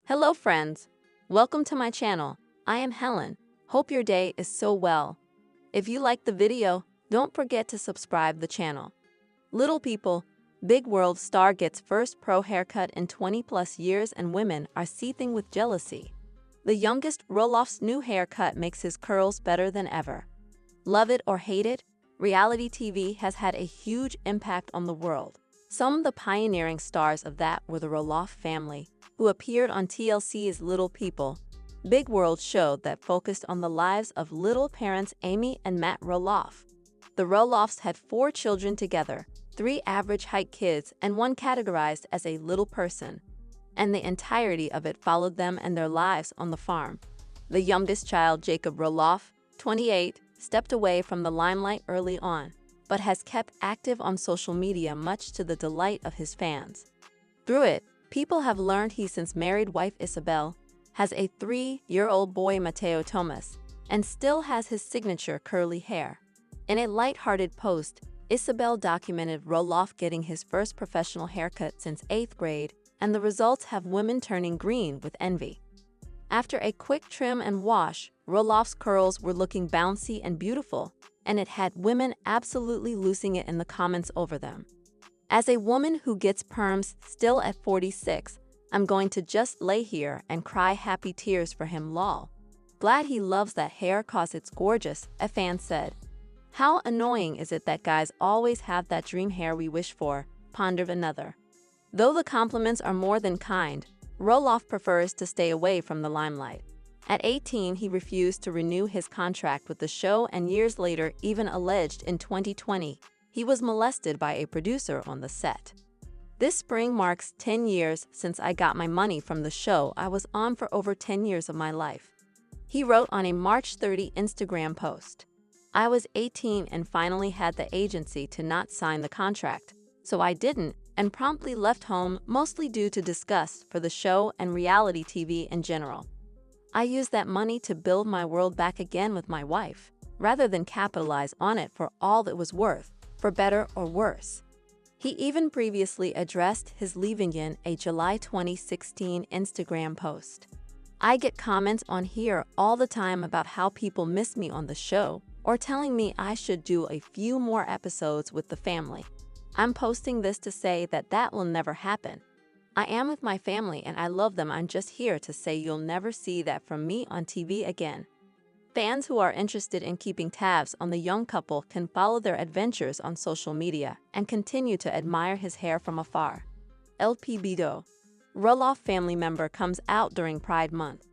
Hello friends, welcome to my channel. I am Helen. Hope your day is so well. If you like the video, don't forget to subscribe the channel. Little people, big world star gets first pro haircut in 20 plus years and women are seething with jealousy. The youngest Roloff's new haircut makes his curls better than ever. Love it or hate it, reality TV has had a huge impact on the world. Some of the pioneering stars of that were the Roloff family, who appeared on TLC's Little People, Big World show that focused on the lives of little parents Amy and Matt Roloff. The Roloffs had 4 children together, 3 average height kids and 1 categorized as a little person, and the entirety of it followed them and their lives on the farm. The youngest child, Jacob Roloff, 28, stepped away from the limelight early on, but has kept active on social media much to the delight of his fans. Through it, people have learned he since married wife Isabelle, has a 3-year-old boy Mateo Thomas, and still has his signature curly hair. In a light-hearted post, Isabelle documented Roloff getting his first professional haircut since 8th grade, and the results have women turning green with envy. After a quick trim and wash, Roloff's curls were looking bouncy and beautiful, and it had women absolutely losing it in the comments over them. As a woman who gets perms still at 46, I'm going to just lay here and cry happy tears for him lol. Glad he loves that hair cause it's gorgeous, a fan said. How annoying is it that guys always have that dream hair we wish for, pondered another. Though the compliments are more than kind, Roloff prefers to stay away from the limelight. At 18, he refused to renew his contract with the show and years later even alleged in 2020 he was molested by a producer on the set. This spring marks 10 years since I got my money from the show I was on for over 10 years of my life. He wrote on a March 30 Instagram post. I was 18 and finally had the agency to not sign the contract, so I didn't and promptly left home mostly due to disgust for the show and reality TV in general. I used that money to build my world back again with my wife, rather than capitalize on it for all it was worth, for better or worse. He even previously addressed his leaving in a July 2016 Instagram post. I get comments on here all the time about how people miss me on the show or telling me I should do a few more episodes with the family. I'm posting this to say that will never happen. I am with my family and I love them. I'm just here to say you'll never see that from me on TV again. Fans who are interested in keeping tabs on the young couple can follow their adventures on social media and continue to admire his hair from afar. LPBO. Roloff family member comes out during Pride Month.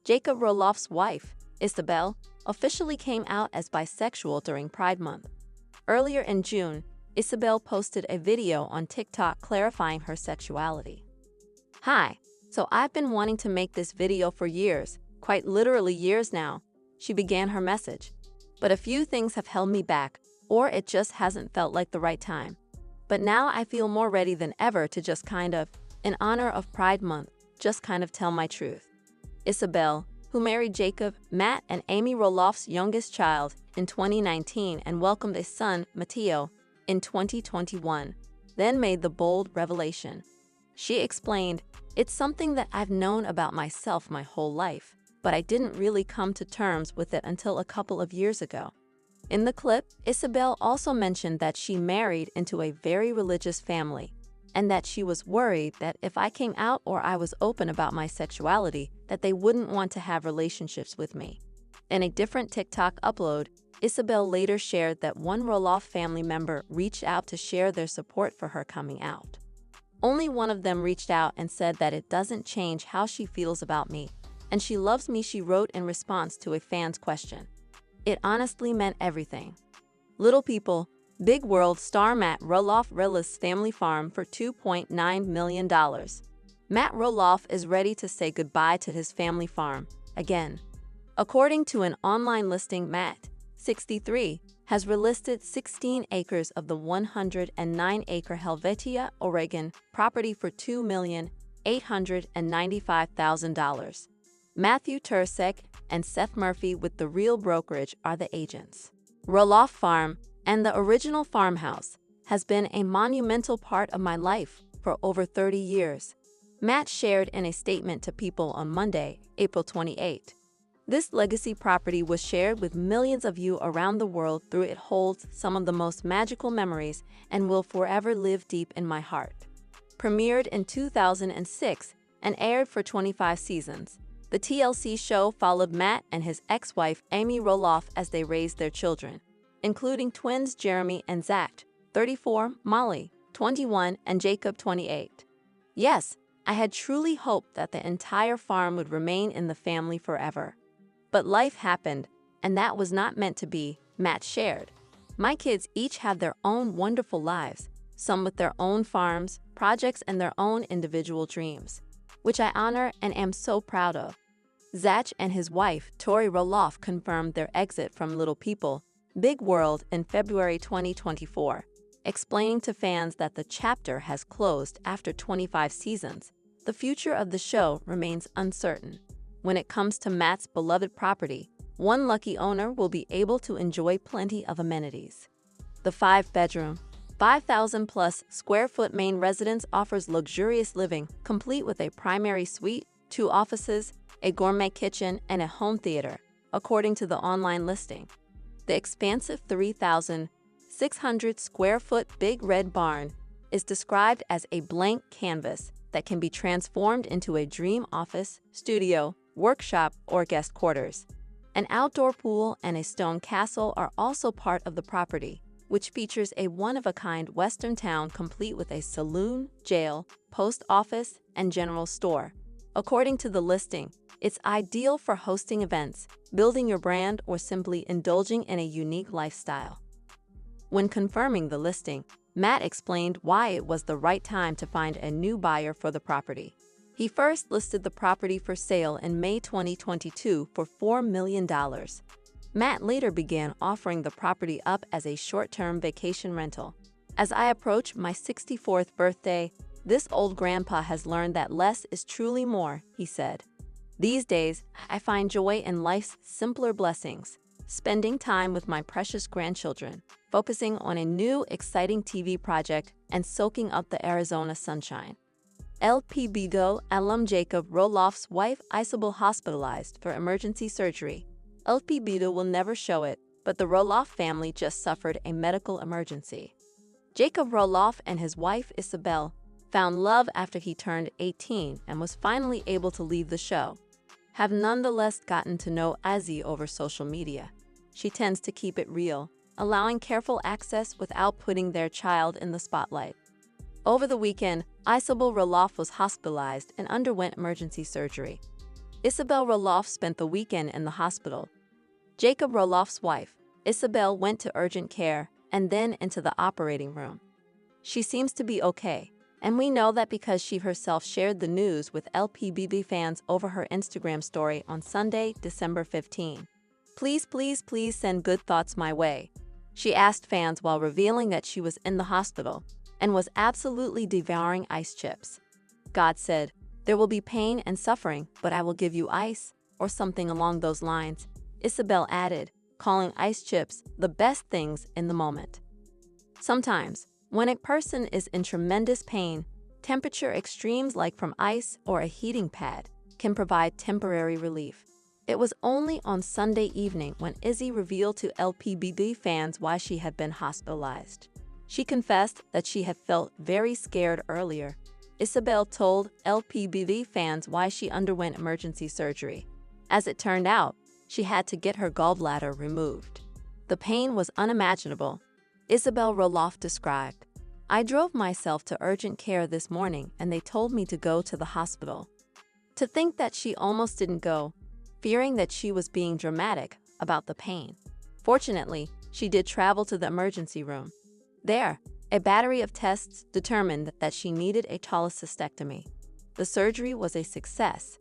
Jacob Roloff's wife, Isabelle, officially came out as bisexual during Pride Month. Earlier in June, Isabelle posted a video on TikTok clarifying her sexuality. Hi, so I've been wanting to make this video for years, quite literally years now, she began her message. But a few things have held me back, or it just hasn't felt like the right time. But now I feel more ready than ever to just in honor of Pride Month, just tell my truth. Isabelle, who married Jacob, Matt, and Amy Roloff's youngest child in 2019 and welcomed a son, Mateo, in 2021, then made the bold revelation. She explained, "It's something that I've known about myself my whole life, but I didn't really come to terms with it until a couple of years ago." In the clip, Isabelle also mentioned that she married into a very religious family, and that she was worried that if I came out or I was open about my sexuality, that they wouldn't want to have relationships with me. In a different TikTok upload, Isabelle later shared that one Roloff family member reached out to share their support for her coming out. Only one of them reached out and said that it doesn't change how she feels about me, and she loves me, she wrote in response to a fan's question. It honestly meant everything. Little people, big world star Matt Roloff relishes family farm for $2.9 million. Matt Roloff is ready to say goodbye to his family farm, again. According to an online listing, Matt, 63, has relisted 16 acres of the 109-acre Helvetia, Oregon, property for $2,895,000. Matthew Tursek and Seth Murphy with The Real Brokerage are the agents. Roloff Farm and the original farmhouse has been a monumental part of my life for over 30 years. Matt shared in a statement to People on Monday, April 28. This legacy property was shared with millions of you around the world through it holds some of the most magical memories and will forever live deep in my heart. Premiered in 2006 and aired for 25 seasons, the TLC show followed Matt and his ex-wife Amy Roloff as they raised their children, including twins Jeremy and Zach, 34, Molly, 21, and Jacob, 28. Yes, I had truly hoped that the entire farm would remain in the family forever. But life happened, and that was not meant to be, Matt shared. My kids each have their own wonderful lives, some with their own farms, projects, and their own individual dreams, which I honor and am so proud of. Zach and his wife, Tori Roloff, confirmed their exit from Little People, Big World in February 2024, explaining to fans that the chapter has closed after 25 seasons. The future of the show remains uncertain. When it comes to Matt's beloved property, one lucky owner will be able to enjoy plenty of amenities. The 5-bedroom, 5,000-plus square foot main residence offers luxurious living, complete with a primary suite, 2 offices, a gourmet kitchen, and a home theater, according to the online listing. The expansive 3,600 square foot Big Red Barn is described as a blank canvas that can be transformed into a dream office, studio, workshop, or guest quarters. An outdoor pool and a stone castle are also part of the property, which features a one-of-a-kind western town complete with a saloon, jail, post office, and general store. According to the listing, it's ideal for hosting events, building your brand, or simply indulging in a unique lifestyle. When confirming the listing, Matt explained why it was the right time to find a new buyer for the property. He first listed the property for sale in May 2022 for $4 million. Matt later began offering the property up as a short-term vacation rental. As I approach my 64th birthday, this old grandpa has learned that less is truly more, he said. These days, I find joy in life's simpler blessings, spending time with my precious grandchildren, focusing on a new, exciting TV project, and soaking up the Arizona sunshine. LPBO alum Jacob Roloff's wife Isabelle hospitalized for emergency surgery. LPBO will never show it, but the Roloff family just suffered a medical emergency. Jacob Roloff and his wife Isabelle found love after he turned 18 and was finally able to leave the show. Have nonetheless gotten to know Izzy over social media. She tends to keep it real, allowing careful access without putting their child in the spotlight. Over the weekend, Isabelle Roloff was hospitalized and underwent emergency surgery. Isabelle Roloff spent the weekend in the hospital. Jacob Roloff's wife, Isabelle, went to urgent care and then into the operating room. She seems to be okay, and we know that because she herself shared the news with LPBW fans over her Instagram story on Sunday, December 15. Please, please, please send good thoughts my way, she asked fans while revealing that she was in the hospital and was absolutely devouring ice chips. God said, "There will be pain and suffering, but I will give you ice," or something along those lines, Isabelle added, calling ice chips the best things in the moment. Sometimes, when a person is in tremendous pain, temperature extremes like from ice or a heating pad can provide temporary relief. It was only on Sunday evening when Izzy revealed to LPBW fans why she had been hospitalized. She confessed that she had felt very scared earlier. Isabelle told LPBW fans why she underwent emergency surgery. As it turned out, she had to get her gallbladder removed. The pain was unimaginable, Isabelle Roloff described. I drove myself to urgent care this morning and they told me to go to the hospital. To think that she almost didn't go, fearing that she was being dramatic about the pain. Fortunately, she did travel to the emergency room. There, a battery of tests determined that she needed a cholecystectomy. The surgery was a success.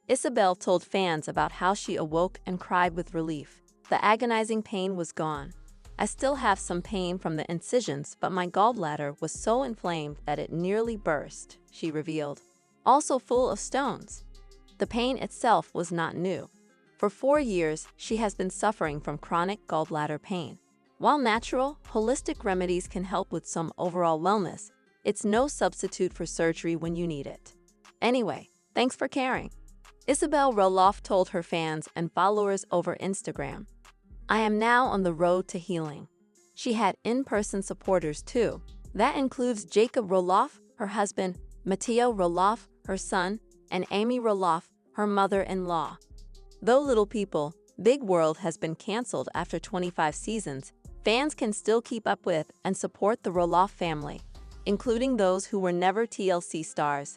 Isabelle told fans about how she awoke and cried with relief. The agonizing pain was gone. I still have some pain from the incisions, but my gallbladder was so inflamed that it nearly burst, she revealed. Also full of stones. The pain itself was not new. For 4 years, she has been suffering from chronic gallbladder pain. While natural, holistic remedies can help with some overall wellness, it's no substitute for surgery when you need it. Anyway, thanks for caring. Isabelle Roloff told her fans and followers over Instagram, "I am now on the road to healing." She had in-person supporters too. That includes Jacob Roloff, her husband, Matteo Roloff, her son, and Amy Roloff, her mother-in-law. Though Little People, Big World has been canceled after 25 seasons, fans can still keep up with and support the Roloff family, including those who were never TLC stars.